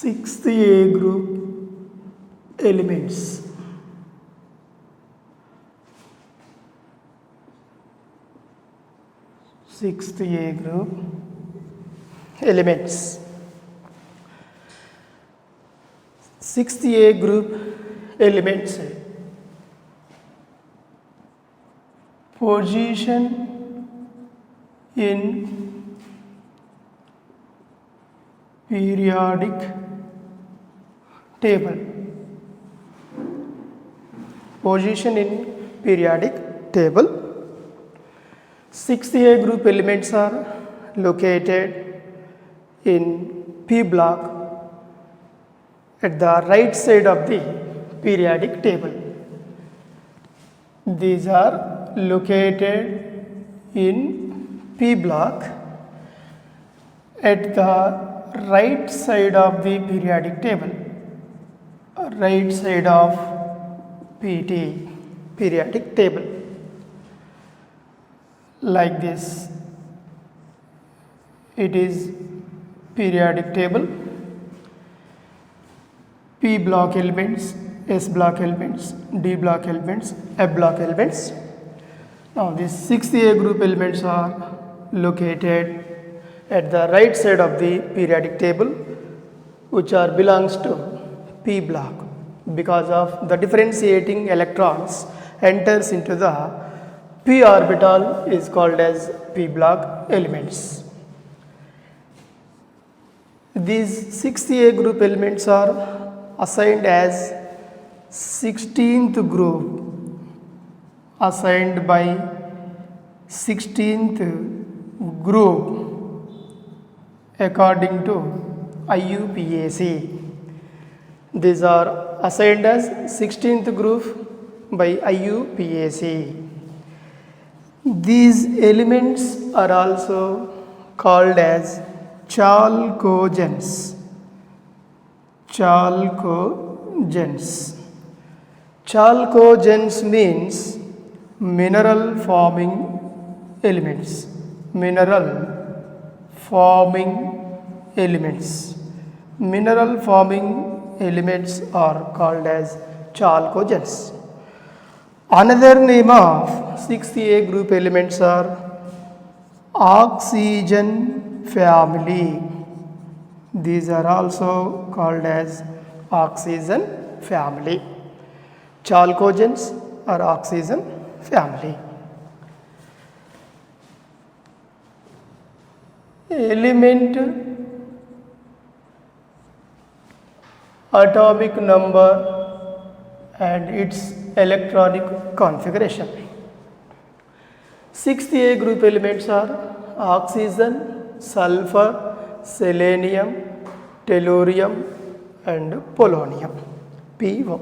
Sixth A group elements. Sixth A group elements. Sixth A group elements position in periodic table. Position in periodic table. Sixth A group elements are located in P block at the right side of the periodic table. These are located in P block at the right side of the periodic table, right side of PT, periodic table, like this. It is periodic table, P block elements, S block elements, D block elements, F block elements. Now these 6A group elements are located at the right side of the periodic table, which are belongs to P block, because of the differentiating electrons enters into the P orbital is called as P block elements. These 6A group elements are assigned as 16th group, assigned by 16th group according to IUPAC. These are assigned as 16th group by IUPAC. These elements are also called as chalcogens. Chalcogens. Chalcogens means mineral forming elements. Mineral forming elements. Mineral forming elements are called as chalcogens. Another name of 6A group elements are oxygen family. These are also called as oxygen family. Chalcogens are oxygen family. Element atomic number and its electronic configuration. 6A group elements are oxygen, sulfur, selenium, tellurium and polonium, PO.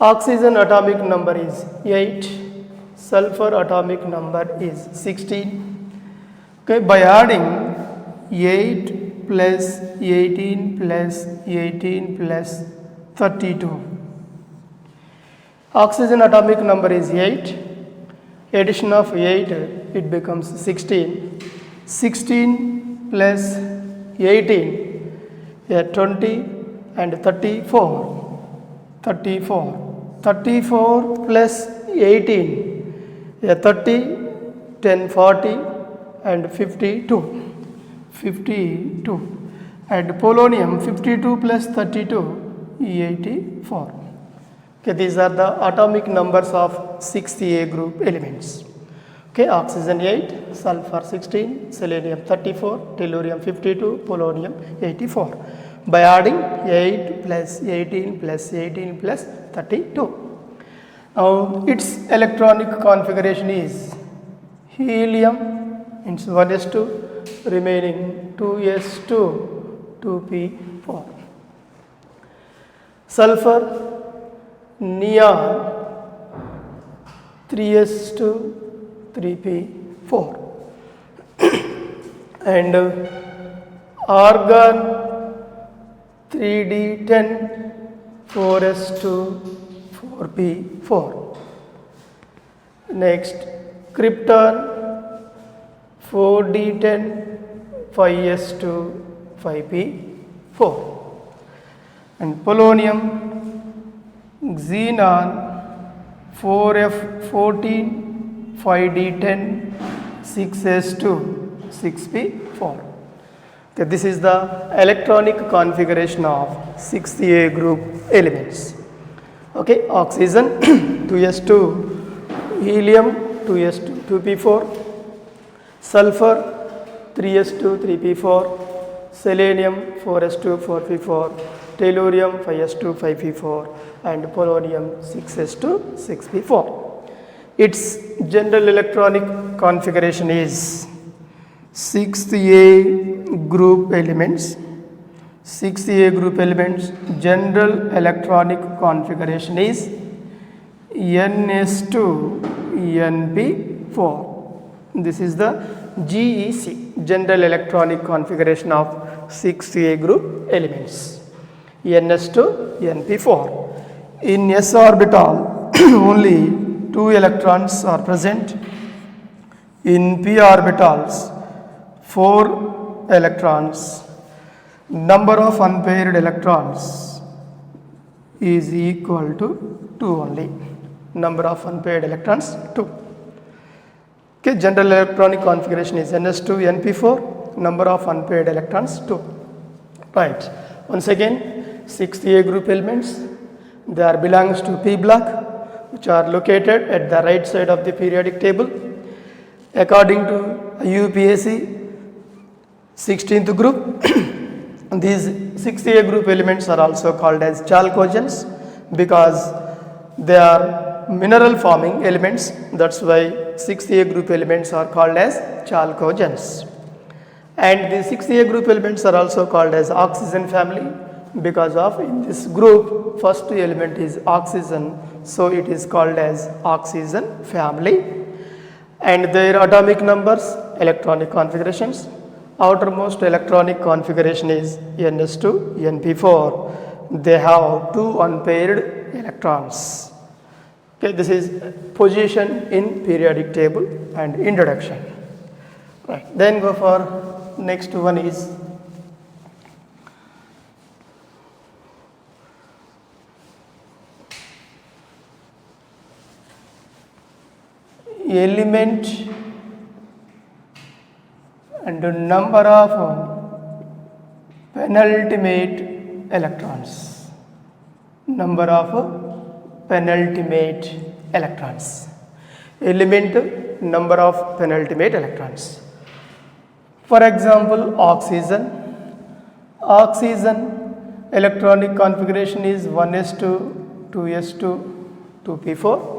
Oxygen atomic number is 8, sulfur atomic number is 16. Okay, by adding 8 plus 18 plus 18 plus 32, oxygen atomic number is 8. Addition of 8, it becomes 16. 16 plus 18, 20 and 34. 34 plus 18, 30, 10, 40 and 52. 52. And polonium 52 plus 32, 84. Okay, these are the atomic numbers of 6A group elements. Okay, oxygen 8, sulfur 16, selenium 34, tellurium 52, polonium 84. By adding 8 plus 18 plus 18 plus 32. Now its electronic configuration is helium, it's 1s2, remaining 2s2, 2p4. Sulfur, neon, 3s2, 3p4. And argon, 3d10, 4s2, 4p4. Next, krypton, 4d10, 5s2, 5p4. 4. And polonium, xenon, 4F14, 5D10, 6S2, 6P4. Okay, this is the electronic configuration of 6A group elements. Okay, oxygen 2S2, helium 2S2, 2P4, sulfur 3S2, 3P4, selenium 4S2, 4P4, tellurium 5S2, 5P4, and polonium 6S2, 6P4. Its general electronic configuration is 6A group elements. 6A group elements general electronic configuration is NS2 NP4. This is the GEC, general electronic configuration of 6A group elements, NS2 NP4. In s orbital only 2 electrons are present. In p orbitals 4 electrons. Number of unpaired electrons is equal to 2 only. Number of unpaired electrons 2. Okay, general electronic configuration is NS2 NP4, number of unpaired electrons 2. Right. Once again, 6A group elements, they are belongs to P block, which are located at the right side of the periodic table. According to IUPAC 16th group, these 6A group elements are also called as chalcogens because they are mineral forming elements. That's why 6A group elements are called as chalcogens. And the 6A group elements are also called as oxygen family because of in this group first element is oxygen, so it is called as oxygen family. And their atomic numbers, electronic configurations. Outermost electronic configuration is NS2 NP4. They have 2 unpaired electrons. Okay, this is position in periodic table and introduction. Right. Then go for next one is element and the number of penultimate electrons. Number of penultimate electrons. Element, number of penultimate electrons. For example, oxygen. Oxygen electronic configuration is 1s2, 2s2, 2p4.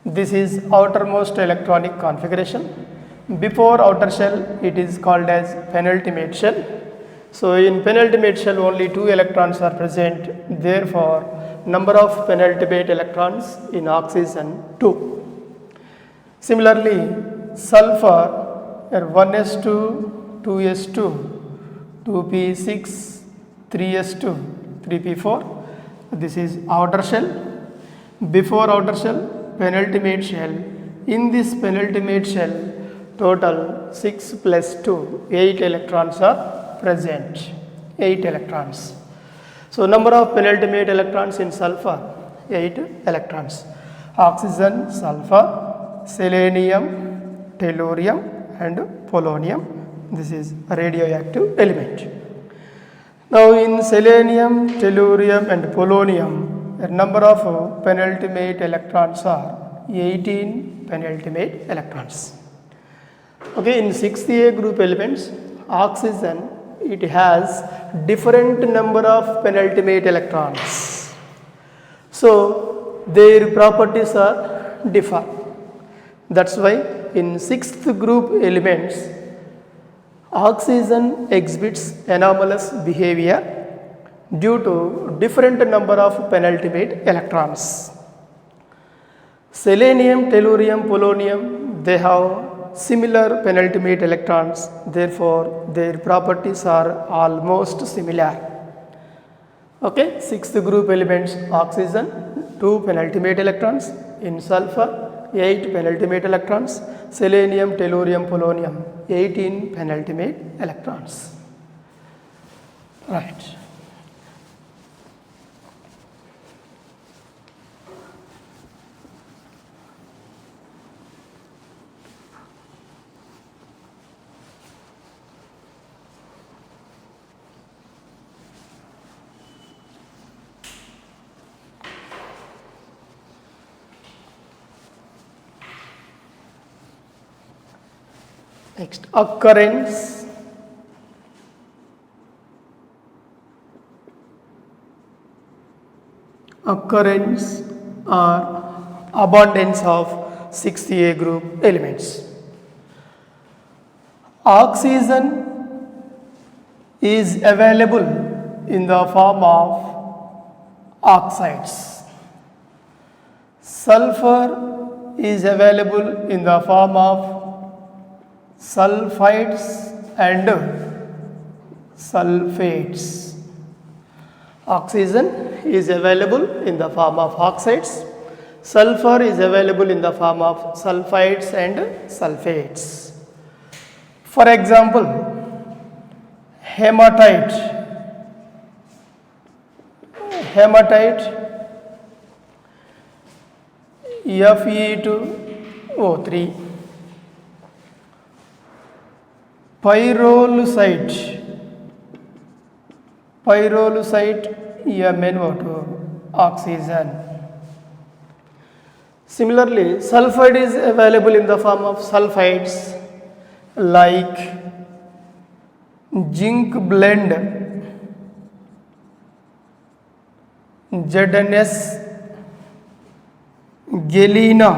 This is outermost electronic configuration. Before outer shell, it is called as penultimate shell. So in penultimate shell only 2 electrons are present, therefore number of penultimate electrons in oxygen 2. Similarly, sulfur 1s2, 2s2, 2p6, 3s2, 3p4. This is outer shell. Before outer shell, penultimate shell. In this penultimate shell, total 6 plus 2, 8 electrons are present. 8 electrons. So number of penultimate electrons in sulfur, 8 electrons. Oxygen, sulfur, selenium, tellurium and polonium. This is a radioactive element. Now in selenium, tellurium and polonium, the number of penultimate electrons are 18 penultimate electrons. Okay, in 6A group elements, oxygen, it has different number of penultimate electrons. So their properties are differ. That's why in 6th group elements, oxygen exhibits anomalous behavior due to different number of penultimate electrons. Selenium, tellurium, polonium, they have similar penultimate electrons, therefore their properties are almost similar. Okay, 6th group elements, oxygen 2 penultimate electrons, in sulfur 8 penultimate electrons, selenium, tellurium, polonium 18 penultimate electrons. Right. Next, occurrence. Occurrence or abundance of 6A group elements. Oxygen is available in the form of oxides. Sulfur is available in the form of sulfides and sulfates. Oxygen is available in the form of oxides. Sulfur is available in the form of sulfides and sulfates. For example, hematite. Fe2O3. Pyrolusite MnO2, oxygen. Similarly, sulfide is available in the form of sulfides like zinc blende, ZnS, galena,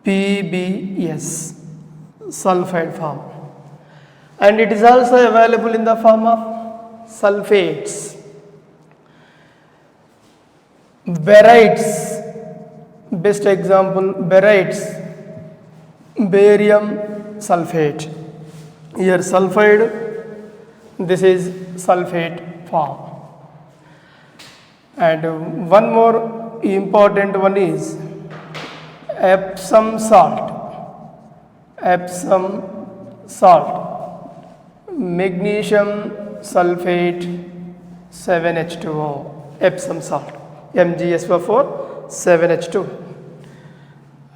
PbS, sulfide form. And it is also available in the form of sulfates. Barytes, best example, barytes, barium sulfate. Here sulfide, this is sulfate form. And one more important one is Epsom salt. Magnesium sulfate 7H2O, Epsom salt, MgSO4 7H2.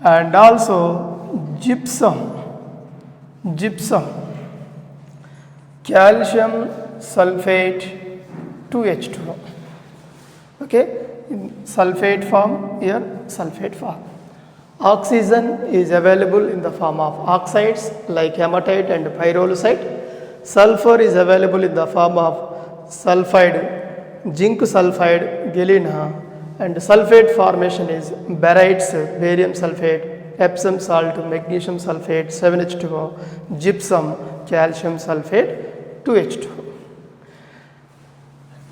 And also gypsum, calcium sulfate 2H2O. Okay, in sulfate form, here sulfate form. Oxygen is available in the form of oxides like hematite and pyrolusite. Sulfur is available in the form of sulfide, zinc sulfide, galena, and sulfate formation is barytes, barium sulfate, Epsom salt, magnesium sulfate, 7H2O, gypsum, calcium sulfate, 2H2O.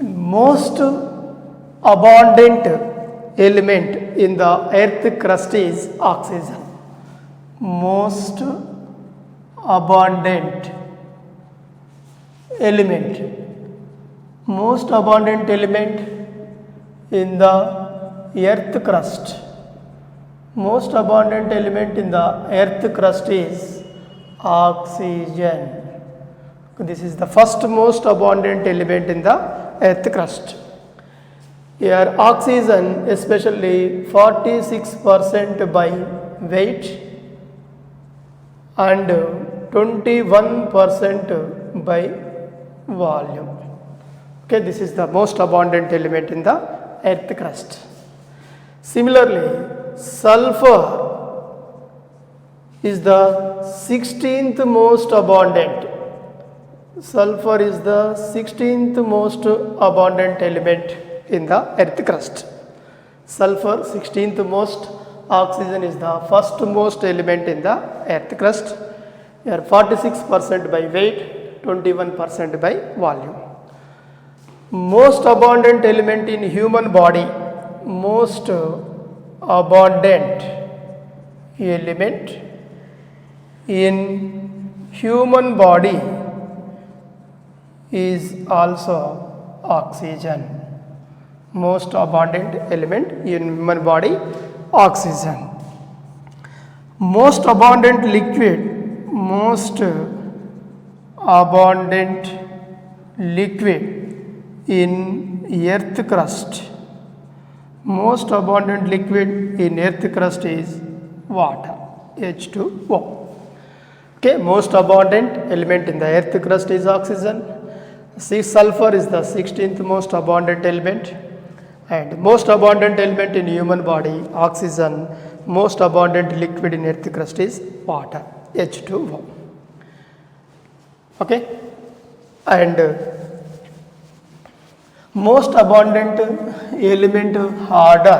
Most abundant element in the earth crust is oxygen. Most abundant element in the earth crust. Most abundant element in the earth crust is oxygen. This is the first most abundant element in the earth crust. Here oxygen especially 46% by weight and 21% by volume. Okay, this is the most abundant element in the earth crust. Similarly, sulfur is the 16th most abundant. Sulfur is the 16th most abundant element in the earth crust. Sulfur 16th most, oxygen is the first most element in the earth crust. Here 46% by weight, 21% by volume. Most abundant element in human body, most abundant element in human body is also oxygen. Most abundant element in human body, oxygen. Most abundant liquid, most abundant liquid in earth crust. Most abundant liquid in earth crust is water, H2O. Okay, most abundant element in the earth crust is oxygen. Sulfur is the 16th most abundant element, and most abundant element in human body, oxygen. Most abundant liquid in earth crust is water, H2O. Okay, and most abundant element order,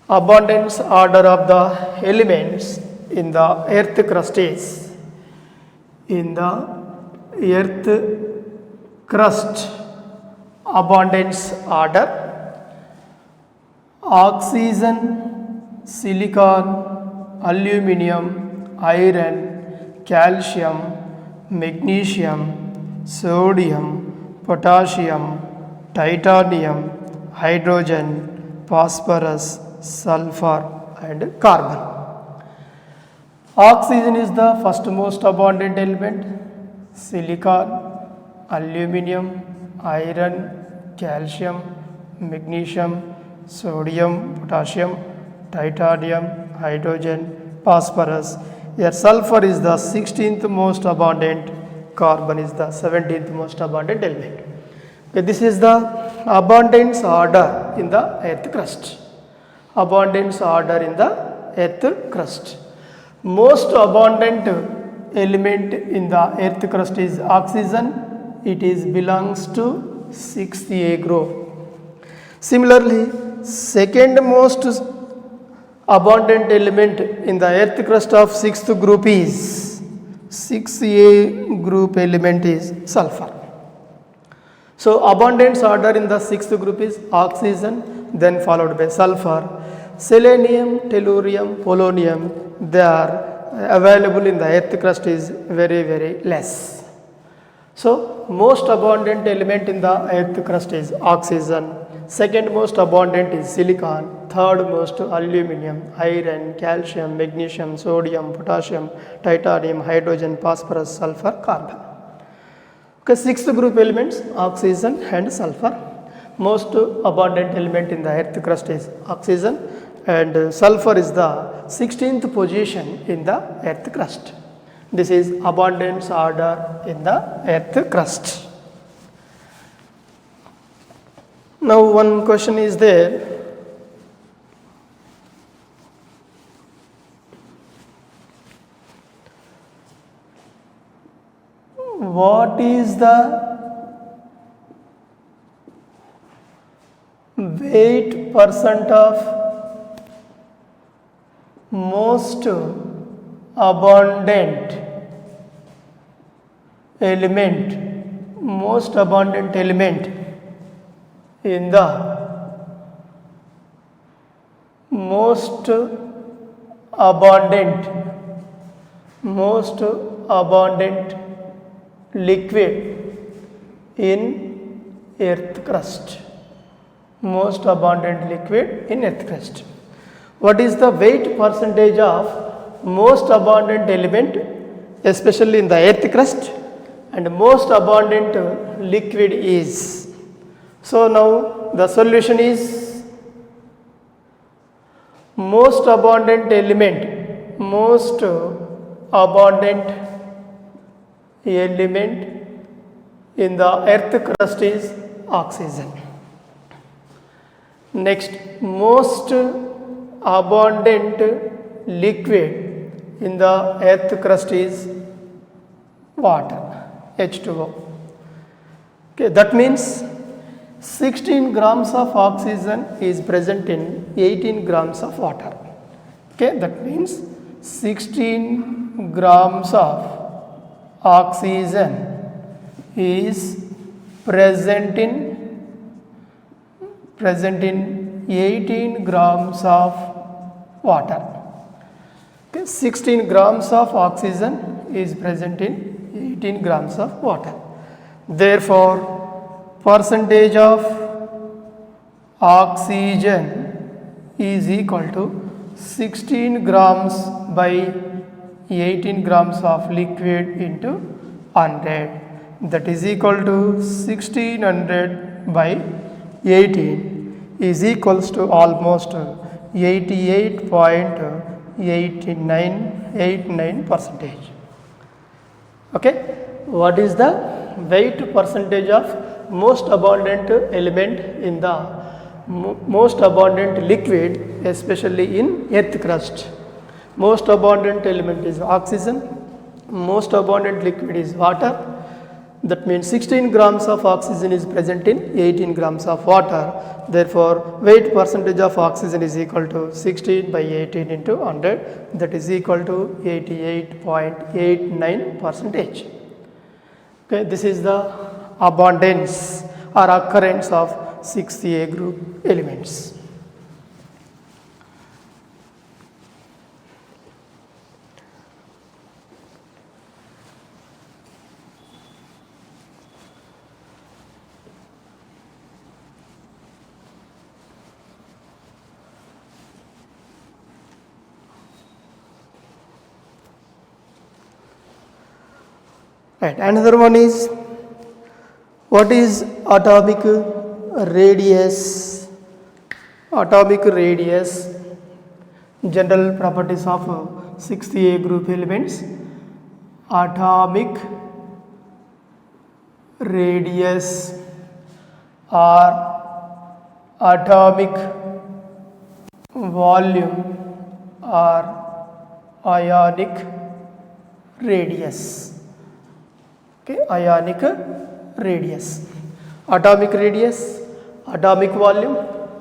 abundance order of the elements in the earth crust is, in the earth crust abundance order, oxygen, silicon, aluminum, iron, calcium, magnesium, sodium, potassium, titanium, hydrogen, phosphorus, sulfur and carbon. Oxygen is the first most abundant element. Silicon, aluminum, iron, calcium, magnesium, sodium, potassium, titanium, hydrogen, phosphorus. Here sulfur is the 16th most abundant, carbon is the 17th most abundant element. Okay, this is the abundance order in the earth crust. Abundance order in the earth crust. Most abundant element in the earth crust is oxygen. It is belongs to 6th A group. Similarly, second most abundant element in the earth crust of 6th group is 6th A group element is sulfur. So abundance order in the 6th group is oxygen, then followed by sulfur. Selenium, tellurium, polonium, they are available in the earth crust is very less. So most abundant element in the earth crust is oxygen, second most abundant is silicon, third most aluminum, iron, calcium, magnesium, sodium, potassium, titanium, hydrogen, phosphorus, sulfur, carbon. Okay, sixth group elements oxygen and sulfur. Most abundant element in the earth crust is oxygen, and sulfur is the 16th position in the earth crust. This is abundance order in the earth crust. Now one question is there. What is the weight percent of most abundant element, most abundant element in the most abundant liquid in earth crust, most abundant liquid in earth crust. What is the weight percentage of most abundant element, especially in the earth crust, and most abundant liquid is? So now the solution is most abundant element, most abundant element in the earth crust is oxygen. Next, most abundant liquid in the earth crust is water, H2O. Okay, that means 16 grams of oxygen is present in 18 grams of water. Okay, that means 16 grams of oxygen is present in 18 grams of water. Okay, 16 grams of oxygen is present in 18 grams of water. Therefore, percentage of oxygen is equal to 16 grams by 18 grams of liquid into 100, that is equal to 1600 by 18 is equals to almost 88.89 percentage. Okay, what is the weight percentage of most abundant element in the most abundant liquid, especially in earth crust? Most abundant element is oxygen, most abundant liquid is water. That means 16 grams of oxygen is present in 18 grams of water. Therefore, weight percentage of oxygen is equal to 16 by 18 into 100, that is equal to 88.89 percentage. Okay, this is the abundance or occurrence of 6A group elements. Right, another one is, what is atomic radius? Atomic radius, general properties of 6A group elements. Atomic radius or atomic volume or ionic radius. Okay, ionic radius, atomic radius, atomic volume,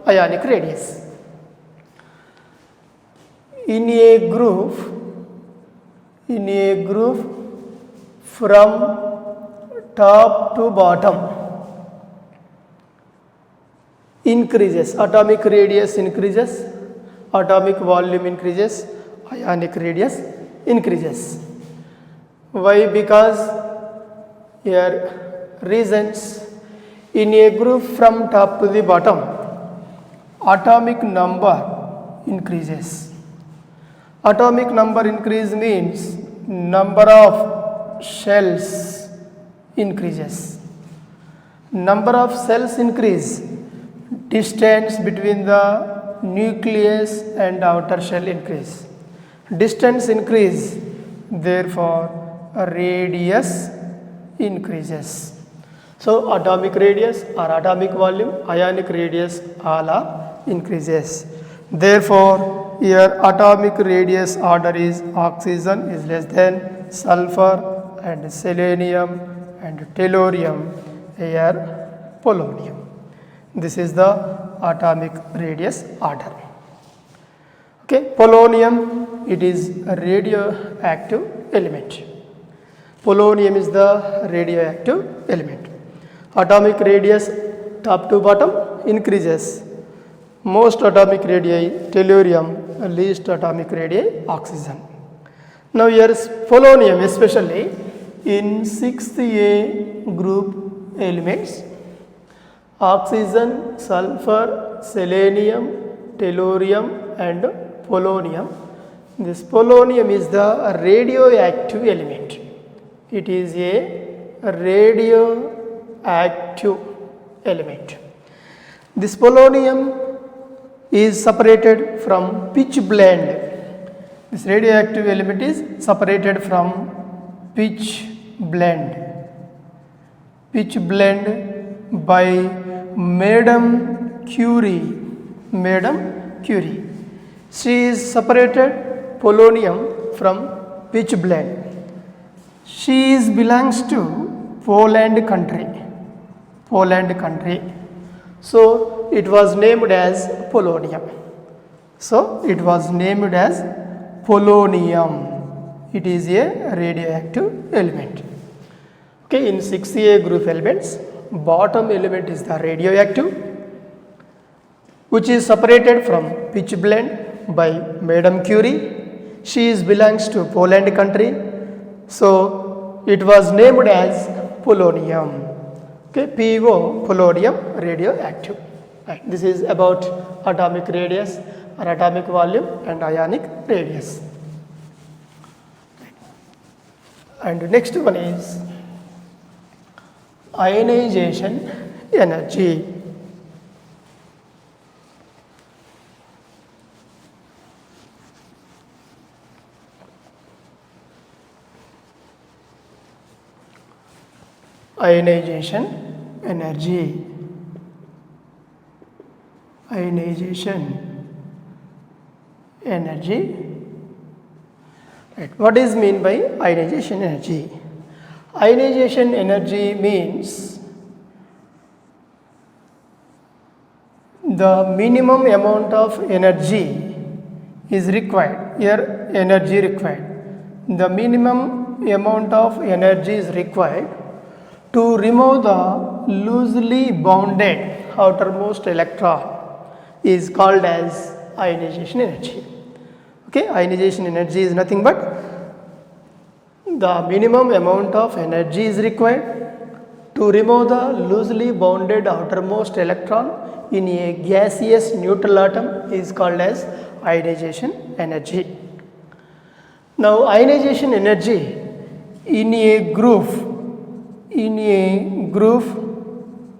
ionic radius. In a group from top to bottom increases, atomic radius increases, atomic volume increases, ionic radius increases. Why? Because here reasons. In a group from top to the bottom, atomic number increases. Atomic number increase means number of shells increases. Number of cells increase, distance between the nucleus and outer shell increase. Distance increase, therefore radius increases. So atomic radius or atomic volume, ionic radius, all are increases. Therefore, here atomic radius order is oxygen is less than sulfur and selenium and tellurium, here polonium. This is the atomic radius order. Okay, polonium, it is a radioactive element. Polonium is the radioactive element. Atomic radius top to bottom increases. Most atomic radii tellurium, least atomic radii oxygen. Now here is polonium, especially in 6A group elements, oxygen, sulfur, selenium, tellurium and polonium. This polonium is the radioactive element. It is a radioactive element. This polonium is separated from pitchblende. This radioactive element is separated from pitchblende. Pitchblende by Madame Curie. Madame Curie. She is separated polonium from pitchblende. She is belongs to Poland country. Poland country. So it was named as polonium. So it was named as polonium. It is a radioactive element. Okay, in 6A group elements, bottom element is the radioactive, which is separated from pitchblende by Madame Curie. She is belongs to Poland country. So it was named as polonium. Okay, PO, polonium, radioactive. Right. This is about atomic radius or atomic volume and ionic radius. And next one is ionization energy. Ionization energy. Ionization energy. Right. What is mean by ionization energy? Ionization energy means the minimum amount of energy is required. Here energy required. The minimum amount of energy is required to remove the loosely bounded outermost electron is called as ionization energy. Okay, ionization energy is nothing but the minimum amount of energy is required to remove the loosely bounded outermost electron in a gaseous neutral atom is called as ionization energy. Now ionization energy in a group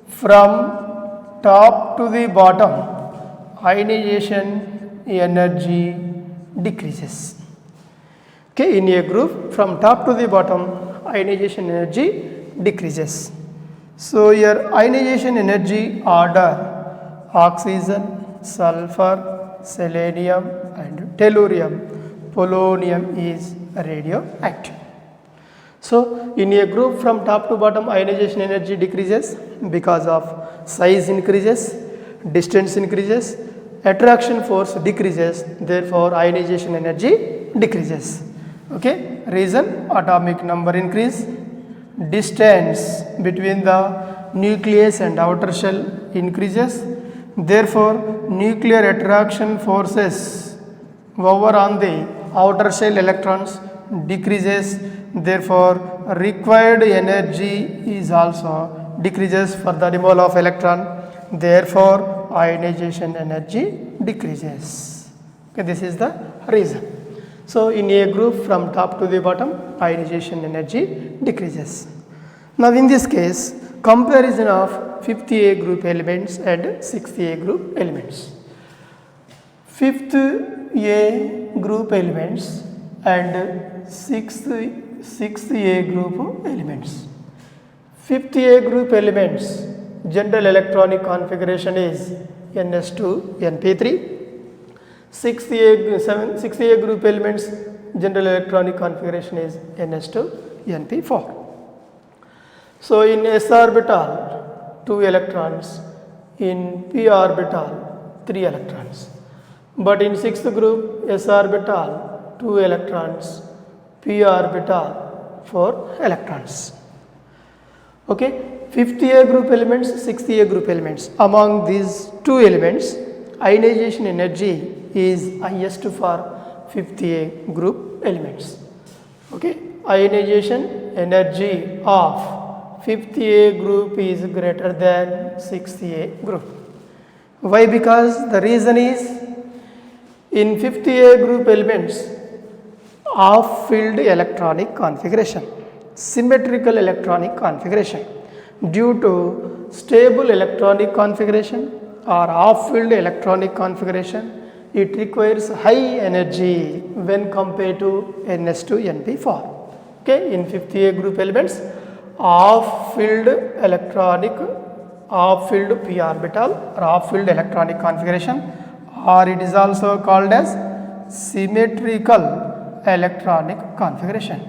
from top to the bottom, ionization energy decreases. Okay, in a group from top to the bottom, ionization energy decreases. So your ionization energy order: oxygen, sulfur, selenium and tellurium, polonium is radioactive. So in a group from top to bottom, ionization energy decreases because of size increases, distance increases, attraction force decreases, therefore ionization energy decreases. Okay, reason: atomic number increase, distance between the nucleus and outer shell increases, therefore nuclear attraction forces over on the outer shell electrons decreases, therefore required energy is also decreases for the removal of electron, therefore ionization energy decreases. Okay, this is the reason. So in a group from top to the bottom, ionization energy decreases. Now in this case, comparison of 5th A group elements and 6th A group elements. 5th A group elements and 6th A group elements. 5th A group elements general electronic configuration is ns2 np3. 6th A group elements general electronic configuration is ns2 np4. So in s orbital 2 electrons, in p orbital 3 electrons, but in 6th group s orbital 2 electrons, p orbital 4 electrons. Okay, 5th A group elements, 6th A group elements. Among these two elements, ionization energy is highest for 5th A group elements. Okay, ionization energy of 5th A group is greater than 6th A group. Why? Because the reason is in 5th A group elements, off field electronic configuration, symmetrical electronic configuration. Due to stable electronic configuration or off field electronic configuration, it requires high energy when compared to ns2 np4. Okay, in 5th A group elements, off field p orbital or off field electronic configuration, or it is also called as symmetrical electronic configuration,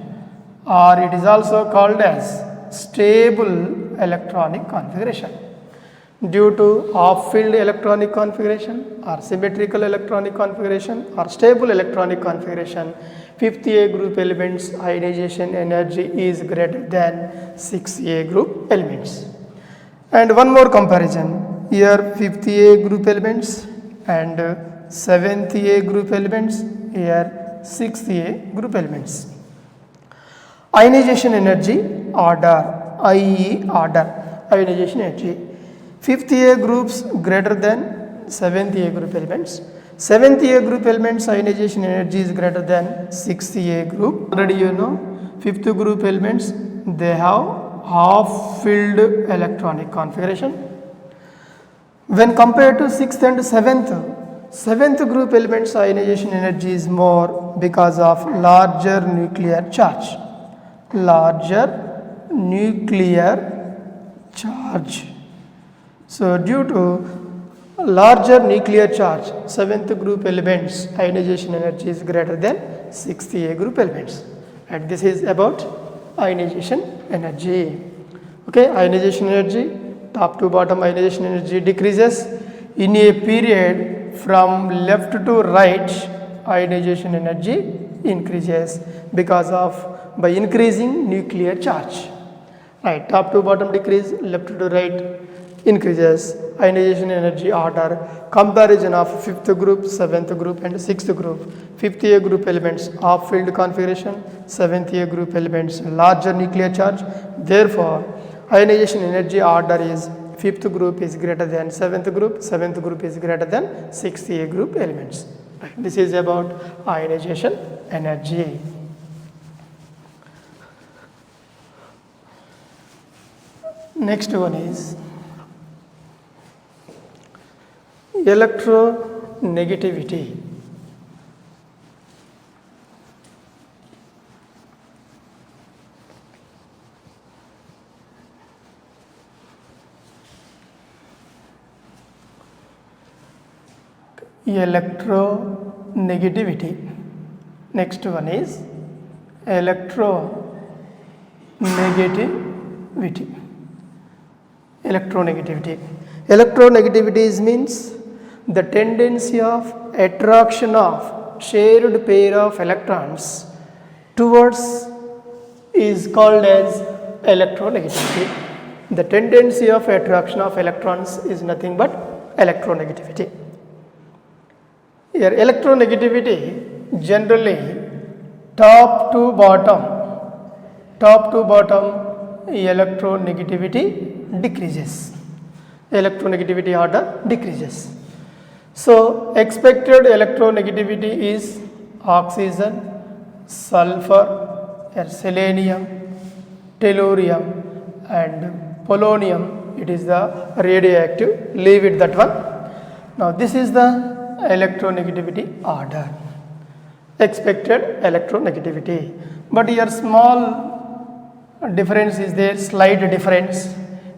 or it is also called as stable electronic configuration. Due to off field electronic configuration or symmetrical electronic configuration or stable electronic configuration, 5th A group elements ionization energy is greater than 6th A group elements. And one more comparison, here 5th A group elements and 7th A group elements, here 6th A group elements. Ionization energy order, IE order, ionization energy. 5th A groups greater than 7th A group elements. 7th A group elements ionization energy is greater than 6th A group. Already you know fifth group elements, they have half filled electronic configuration. When compared to sixth and seventh group elements ionization energy is more because of larger nuclear charge. Larger nuclear charge. So due to larger nuclear charge, seventh group elements ionization energy is greater than 6th group elements. And this is about ionization energy. Okay, ionization energy, top to bottom ionization energy decreases in a period from left to right. Ionization energy increases because of by increasing nuclear charge. Right, top to bottom decrease, left to right increases. Ionization energy order comparison of fifth group, seventh group and sixth group. Fifth group elements half filled configuration, seventh group elements larger nuclear charge. Therefore, ionization energy order is fifth group is greater than seventh group is greater than sixth group elements. Right. This is about ionization energy. Next one is electronegativity. Electronegativity. Next one is electronegativity. Electronegativity means the tendency of attraction of shared pair of electrons towards is called as electronegativity. The tendency of attraction of electrons is nothing but electronegativity. Here electronegativity generally top to bottom electronegativity decreases. Electronegativity order decreases. So expected electronegativity is oxygen, sulfur, selenium, tellurium and polonium. It is the radioactive. Leave it that one. Now this is the electronegativity order. Expected electronegativity. But here small difference is there, slight difference.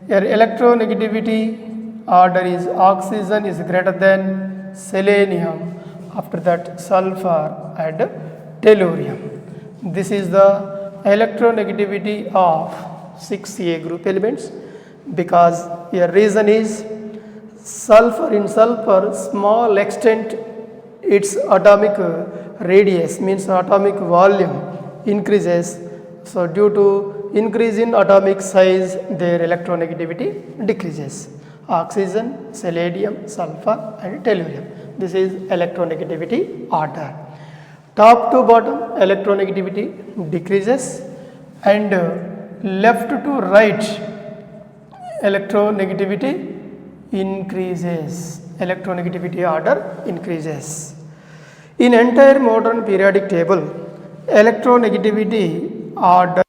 Here electronegativity order is oxygen is greater than selenium, after that sulfur and tellurium. This is the electronegativity of 6A group elements, because here reason is sulfur small extent its atomic radius means atomic volume increases. So due to increase in atomic size, their electronegativity decreases. Oxygen, selenium, sulfur and tellurium. This is electronegativity order. Top to bottom electronegativity decreases and left to right electronegativity increases. Electronegativity order increases. In entire modern periodic table, electronegativity order